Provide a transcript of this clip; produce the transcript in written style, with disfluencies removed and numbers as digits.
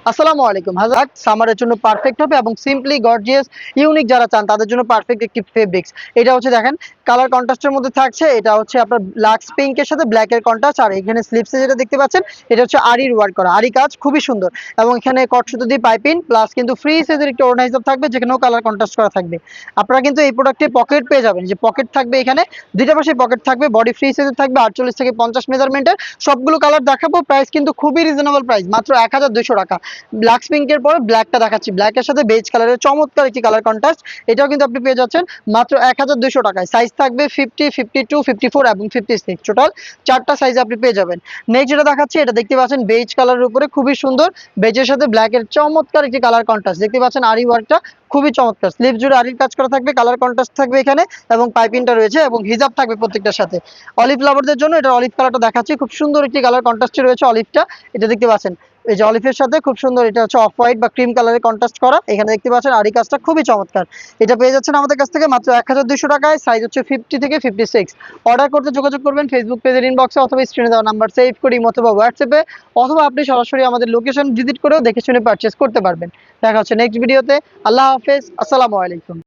আসসালামু আলাইকুম। হাজার সামারের জন্য পারফেক্ট হবে এবং সিম্পলি গর্জিয়াস ইউনিক যারা চান তাদের জন্য পারফেক্ট একটি ফেব্রিক্স। এটা হচ্ছে দেখেন কালার কন্ট্রাস্টের মধ্যে থাকছে। এটা হচ্ছে আপনার লাক্স পিঙ্কের সাথে ব্ল্যাক এর কন্ট্রাস্ট। আর এখানে স্লিপসে যেটা দেখতে পাচ্ছেন এটা হচ্ছে আরির ওয়ার্ক করা, আরি কাজ খুবই সুন্দর। এবং এখানে কট সুতো দিয়ে পাইপিং প্লাস কিন্তু ফ্রি সাইজের একটি ওড়না হিসাব থাকবে, যেখানেও কালার কন্ট্রাস্ট করা থাকবে। আপনারা কিন্তু এই প্রোডাক্টে পকেট পেয়ে যাবেন, যে পকেট থাকবে এখানে দুইটা পাশে পকেট থাকবে, বডি ফ্রি সাইজের থাকবে 48 থেকে 50 মেজারমেন্টের। সবগুলো কালার দেখাবো, প্রাইস কিন্তু খুবই রিজনেবল প্রাইস, মাত্র 1200 টাকা। লাক্স পিঙ্কের পরে ব্ল্যাকটা দেখাচ্ছি, ব্ল্যাকের সাথে বেজ কালারের চমৎকার একটি কালার কন্ট্রাস্ট। এটাও কিন্তু আপনি পেয়ে যাচ্ছেন মাত্র 1200 টাকায়। সাইজ থাকবে 50, 52, 54 এবং 56, টোটাল 4টা সাইজ আপনি পেয়ে যাবেন। নেক্সট যেটা দেখাচ্ছি এটা দেখতে পাচ্ছেন বেজ কালারের উপরে খুবই সুন্দর, বেজের সাথে ব্ল্যাকের চমৎকার একটি কালার কন্ট্রাস্ট। দেখতে পাচ্ছেন আরি ওয়ার্কটা খুবই চমৎকার, স্লিভ জুড়ে আরির কাজ করা থাকবে, কালার কন্ট্রাস্ট থাকবে এখানে এবং পাইপিংটা রয়েছে এবং হিজাব থাকবে প্রত্যেকটার সাথে। অলিভ লাভারদের জন্য এটা অলিভ কালারটা দেখাচ্ছি, খুব সুন্দর একটি কালার কন্ট্রাস্টে রয়েছে অলিভটা। এটা দেখতে পাচ্ছেন এই যে অলিভের সাথে খুব সুন্দর, এটা হচ্ছে অফ হোয়াইট বা ক্রিম কালারের কন্ট্রাস্ট করা। এখানে দেখতে পাচ্ছেন আরি কাজটা খুবই চমৎকার। এটা পেয়ে যাচ্ছেন আমাদের কাছ থেকে মাত্র 1200 টাকায়। সাইজ হচ্ছে 50 থেকে 56। অর্ডার করতে যোগাযোগ করবেন ফেসবুক পেজের ইনবক্সে অথবা স্ক্রিনে দেওয়া নাম্বার সেভ করি অথবা হোয়াটসঅ্যাপে, অথবা আপনি সরাসরি আমাদের লোকেশন ভিজিট করেও দেখে শুনে পারচেস করতে পারবেন। দেখা হচ্ছে নেক্সট ভিডিওতে। আল্লাহ হাফেজ, আসসালামু আলাইকুম।